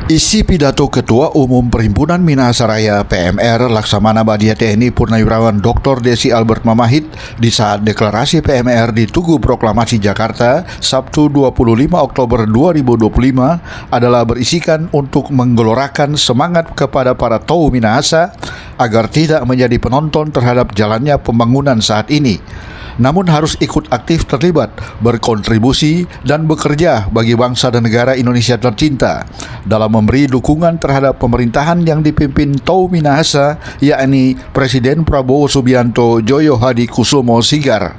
Isi pidato Ketua Umum Perhimpunan Minahasa Raya PMR Laksamana Badia TNI Purnawirawan Dr. Desi Albert Mamahit di saat deklarasi PMR di Tugu Proklamasi Jakarta Sabtu 25 Oktober 2025 adalah berisikan untuk menggelorakan semangat kepada para Tow Minahasa agar tidak menjadi penonton terhadap jalannya pembangunan saat ini, namun harus ikut aktif terlibat, berkontribusi, dan bekerja bagi bangsa dan negara Indonesia tercinta dalam memberi dukungan terhadap pemerintahan yang dipimpin Tow Minahasa, yakni Presiden Prabowo Subianto Joyo Hadikusumo Sigar.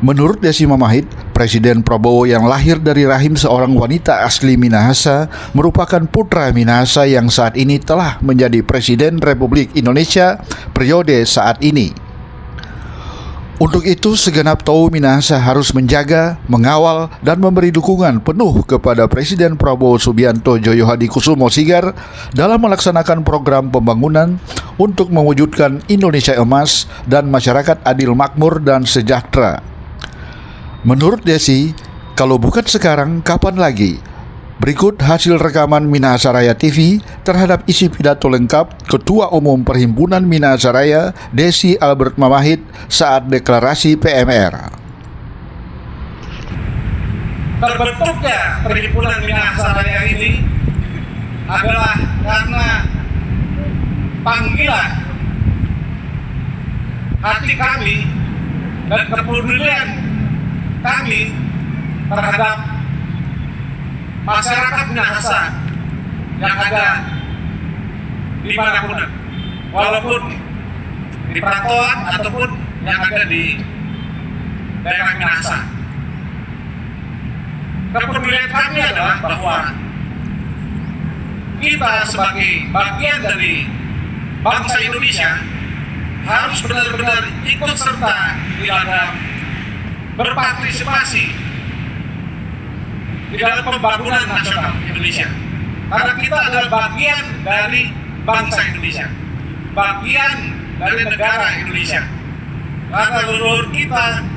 Menurut Desi Mamahit, Presiden Prabowo yang lahir dari rahim seorang wanita asli Minahasa merupakan putra Minahasa yang saat ini telah menjadi Presiden Republik Indonesia periode saat ini. Untuk itu, segenap Tow Minahasa harus menjaga, mengawal, dan memberi dukungan penuh kepada Presiden Prabowo Subianto Joyo Hadikusumo Sigar dalam melaksanakan program pembangunan untuk mewujudkan Indonesia emas dan masyarakat adil makmur dan sejahtera. Menurut Desi, kalau bukan sekarang, kapan lagi? Berikut hasil rekaman Minahasa Raya TV terhadap isi pidato lengkap Ketua Umum Perhimpunan Minahasa Raya Desi Albert Mamahit saat deklarasi PMR. Terbentuknya Perhimpunan Minahasa Raya ini adalah karena panggilan hati kami dan kepedulian kami terhadap masyarakat Minahasa yang ada di manapun, walaupun di perantauan ataupun yang ada di daerah Minahasa. Kepedulian kami adalah bahwa kita sebagai bagian dari bangsa Indonesia harus benar-benar ikut serta di dalam berpartisipasi di dalam pembangunan nasional Indonesia, karena kita adalah bagian dari bangsa Indonesia, bagian dari negara Indonesia. Karena leluhur kita,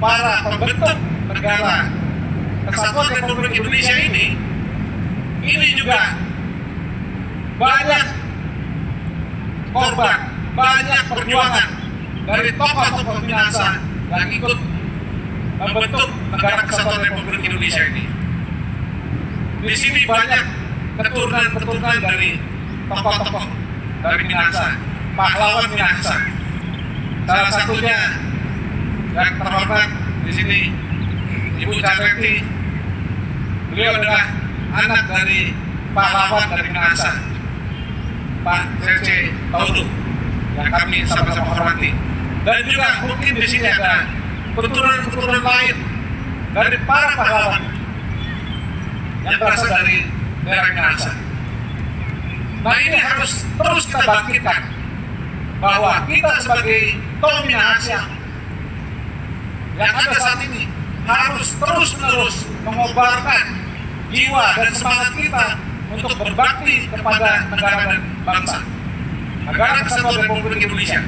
para pembentuk negara Kesatuan Republik Indonesia ini juga banyak korban, banyak perjuangan dari tokoh-tokoh Minahasa yang ikut membentuk negara Kesatuan Republik Indonesia ini. Di sini banyak keturunan-keturunan dari tokoh-tokoh dari Minahasa, pahlawan Minahasa. Salah satunya yang terhormat di sini Ibu Careti. Beliau adalah anak dari pahlawan dari Minahasa, Pak C.C. Taulu, yang kami sama-sama hormati. Dan juga mungkin di sini ada keturunan-keturunan lain dari para pahlawan yang berasal dari daerah Minahasa. Nah, ini harus terus kita bangkitkan bahwa kita sebagai Tow Minahasa yang ada saat ini harus terus-menerus mengobarkan jiwa dan semangat kita untuk berbakti kepada negara dan bangsa, negara Kesatuan Republik Indonesia.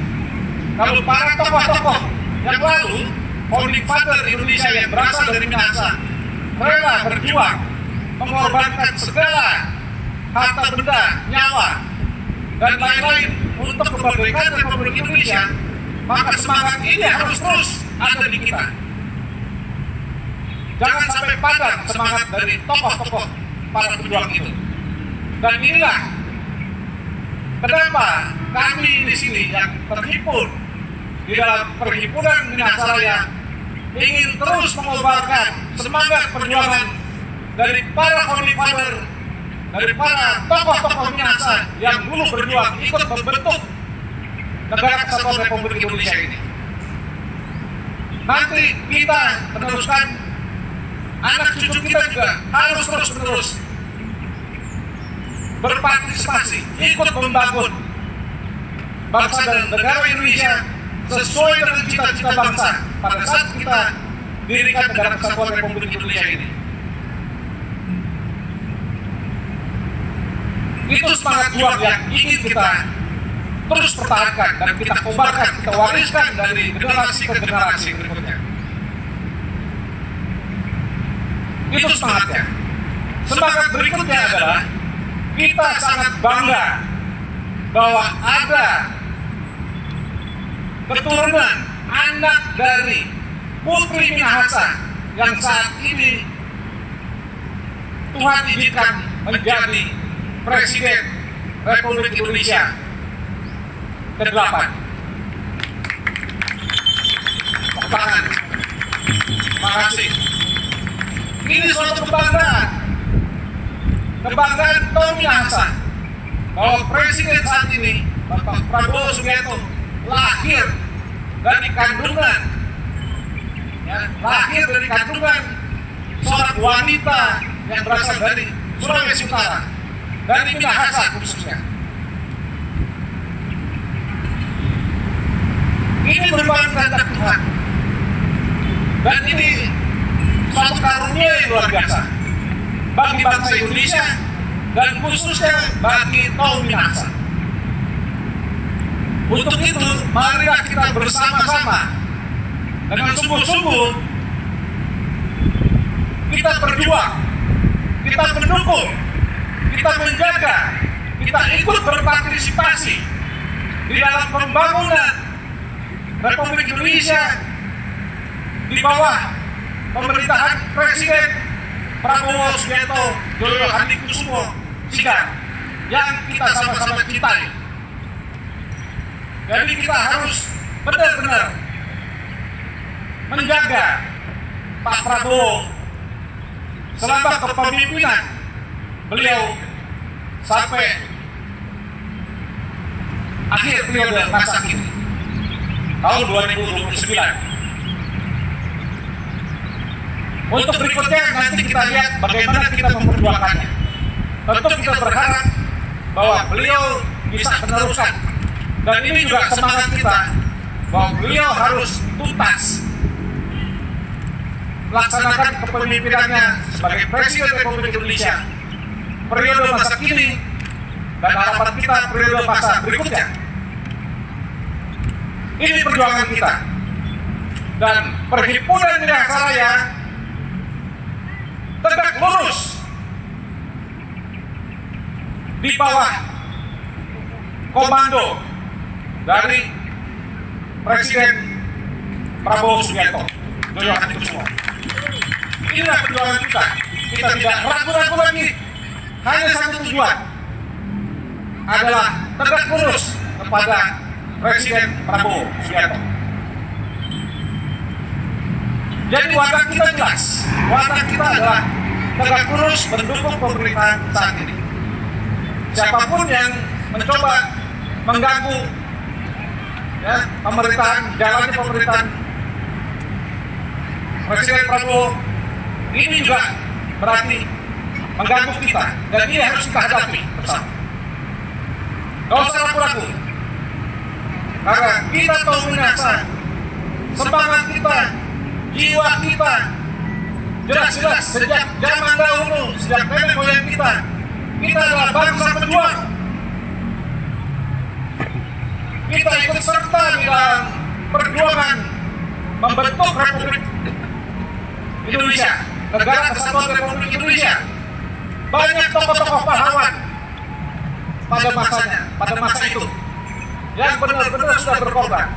Kalau para tokoh-tokoh yang lalu, founding father Indonesia yang berasal dari Minahasa, rela berjuang mengorbankan segala harta benda, nyawa, dan lain-lain untuk kemerdekaan Republik Indonesia, maka semangat ini harus terus ada di kita. Jangan sampai padam semangat dari tokoh-tokoh para pejuang itu. Dan inilah kenapa kami di sini yang terhimpun di dalam Perhimpunan Minahasa Raya ingin terus mengobarkan semangat perjuangan dari para founding father, dari para tokoh-tokoh Minahasa yang dulu berjuang ikut membentuk negara Kesatuan Republik Indonesia ini. Nanti kita meneruskan, anak cucu kita juga harus terus-menerus berpartisipasi, ikut membangun bangsa dan negara Indonesia sesuai dengan cita-cita bangsa pada saat kita dirikan negara Kesatuan Republik Indonesia ini. Itu semangat juang yang ingin kita terus pertahankan dan kita kobarkan, kita wariskan dari generasi ke generasi berikutnya. Itu semangatnya. semangat berikutnya adalah kita sangat bangga bahwa ada keturunan anak dari Putri Minahasa yang saat ini Tuhan izinkan menjadi Presiden Republik Indonesia ke-8. Tepuk tangan. Terima kasih. Ini suatu kebanggaan. Kebanggaan kaum Minahasa bahwa Presiden saat ini Bapak Prabowo Subianto lahir dari kandungan, lahir dari kandungan seorang wanita yang berasal dari Sulawesi Utara, dari Minahasa khususnya. Ini merupakan kehendak Tuhan, dan ini suatu karunia yang luar biasa bagi bangsa Indonesia dan khususnya bagi kaum Minahasa. Untuk itu, marilah kita bersama-sama dengan sungguh-sungguh kita berjuang, kita mendukung, kita menjaga, kita ikut berpartisipasi di dalam pembangunan Republik Indonesia di bawah pemerintahan Presiden Prabowo Subianto Joyo Hadikusumo Sigar yang kita sama-sama cintai. Jadi kita harus benar-benar menjaga Pak Prabowo selama kepemimpinan beliau sampai akhir periode masa kini tahun 2029. Untuk berikutnya nanti kita lihat bagaimana kita memperjuangkannya. Tentu kita berharap bahwa beliau bisa meneruskan, dan ini juga semangat kita bahwa beliau harus tuntas melaksanakan kepemimpinannya sebagai Presiden Republik Indonesia periode masa kini dan harapan kita periode masa berikutnya. Ini perjuangan kita, dan Perhimpunan Minahasa Raya tegak lurus di bawah komando dari Presiden Prabowo Subianto Joyo Hadikusumo. Inilah perjuangan kita. Kita tidak ragu-ragu lagi. Hanya satu tujuan, adalah tegak lurus kepada Presiden Prabowo Subianto. Jadi wadah kita jelas. Wadah kita adalah tegak lurus mendukung pemerintahan saat ini. Siapapun yang mencoba mengganggu pemerintahan, jalannya pemerintahan Presiden Prabowo, ini juga berarti mengganggu kita, dan ini harus kita hadapi bersama. Gak usah ragu-ragu, karena kita tahu Minahasa, semangat kita, jiwa kita jelas-jelas sejak zaman dahulu, sejak nenek moyang kita adalah bangsa pejuang. Kita ikut serta di dalam perjuangan membentuk Republik Indonesia, Negara Kesatuan Republik Indonesia. Banyak tokoh-tokoh pahlawan pada masanya, pada masa itu, yang benar-benar sudah berkorban,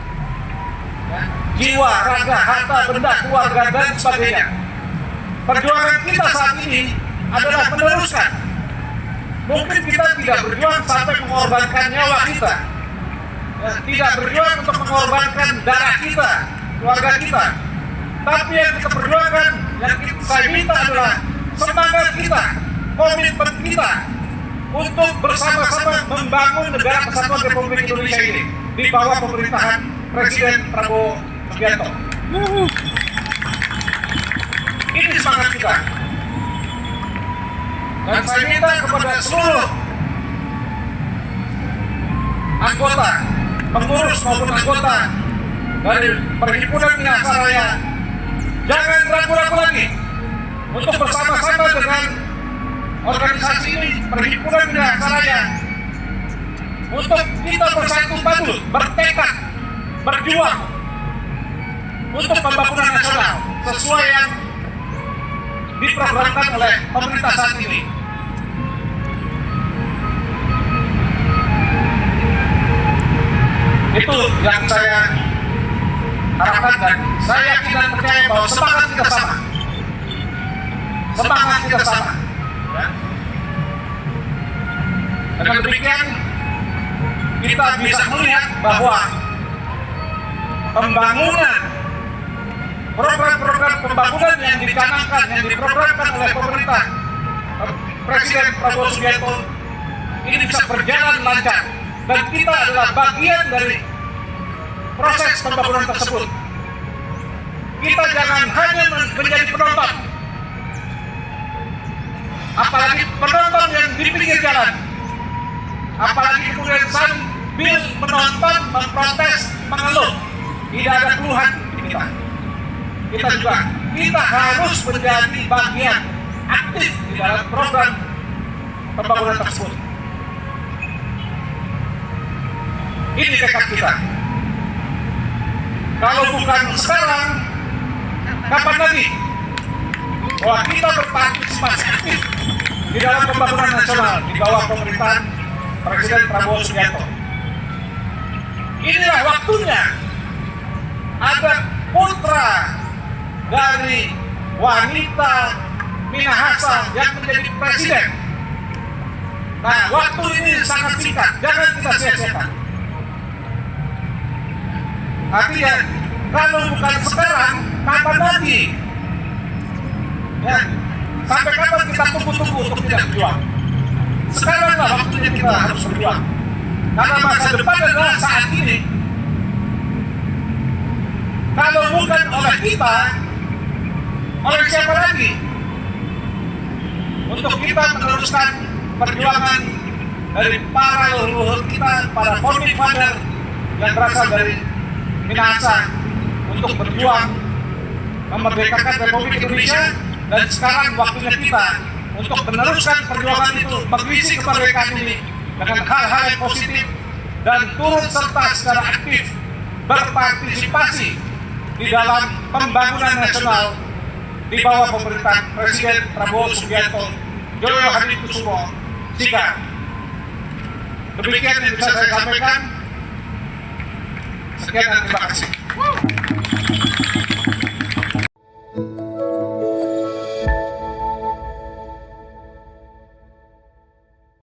jiwa, raga, harta, benda, keluarga, dan sebagainya. Perjuangan kita saat ini adalah meneruskan. Mungkin kita tidak berjuang sampai mengorbankan nyawa kita, tidak berjuang untuk mengorbankan darah kita, keluarga kita, tapi yang kita perjuangkan, yang saya minta adalah semangat kita, komitmen kita untuk bersama-sama membangun Negara Kesatuan Republik Indonesia ini di bawah pemerintahan Presiden Prabowo Subianto. Ini semangat kita, dan saya minta kepada seluruh anggota, pengurus maupun anggota dari Perhimpunan Minahasa Raya, jangan ragu-ragu lagi untuk bersama-sama dengan organisasi ini, Perhimpunan Minahasa Raya, untuk kita bersatu padu, bertekad, berjuang untuk pembangunan nasional sesuai yang diprogramkan oleh pemerintah saat ini. Itu yang saya harapkan, dan saya yakin dan percaya bahwa semangat kita sama. Semangat kita sama. Ya. Dengan demikian, kita bisa melihat bahwa pembangunan, program-program pembangunan yang dicanangkan, yang diprogramkan oleh pemerintah Presiden Prabowo Subianto ini bisa berjalan lancar, dan kita adalah bagian dari proses pembangunan tersebut. Kita jangan hanya menjadi penonton, apalagi penonton yang di pinggir jalan, apalagi kemudian sambil menonton, memprotes, mengeluh, tidak ada keluhan di kita. Kita harus menjadi bagian aktif di dalam program pembangunan tersebut. Ini tekad kita. Kalau bukan sekarang, kapan lagi? Bahwa kita berpartisipasi aktif di dalam pembangunan nasional di bawah pemerintahan Presiden Prabowo Subianto. Inilah waktunya ada putra dari wanita Minahasa yang menjadi presiden. Nah, waktu ini sangat singkat, jangan kita sia-siakan. Artinya, kalau bukan sekarang, kapan lagi? Ya, sampai kapan kita tunggu-tunggu untuk tidak berjuang? Sekaranglah waktunya kita harus berjuang. Karena masa depan adalah saat ini. Kalau bukan oleh kita, oleh siapa lagi? Untuk kita meneruskan perjuangan dari para leluhur kita, para founding father yang berasal dari Minahasa, untuk berjuang memerdekakan Republik Indonesia, dan sekarang waktunya kita untuk meneruskan perjuangan itu, mengisi kemerdekaan ini dengan hal-hal yang positif dan turut serta secara aktif berpartisipasi di dalam pembangunan nasional di bawah pemerintahan Presiden Prabowo Subianto, Joyo Hadikusumo, Siga. Demikian yang bisa saya sampaikan. Sekian dan terima kasih.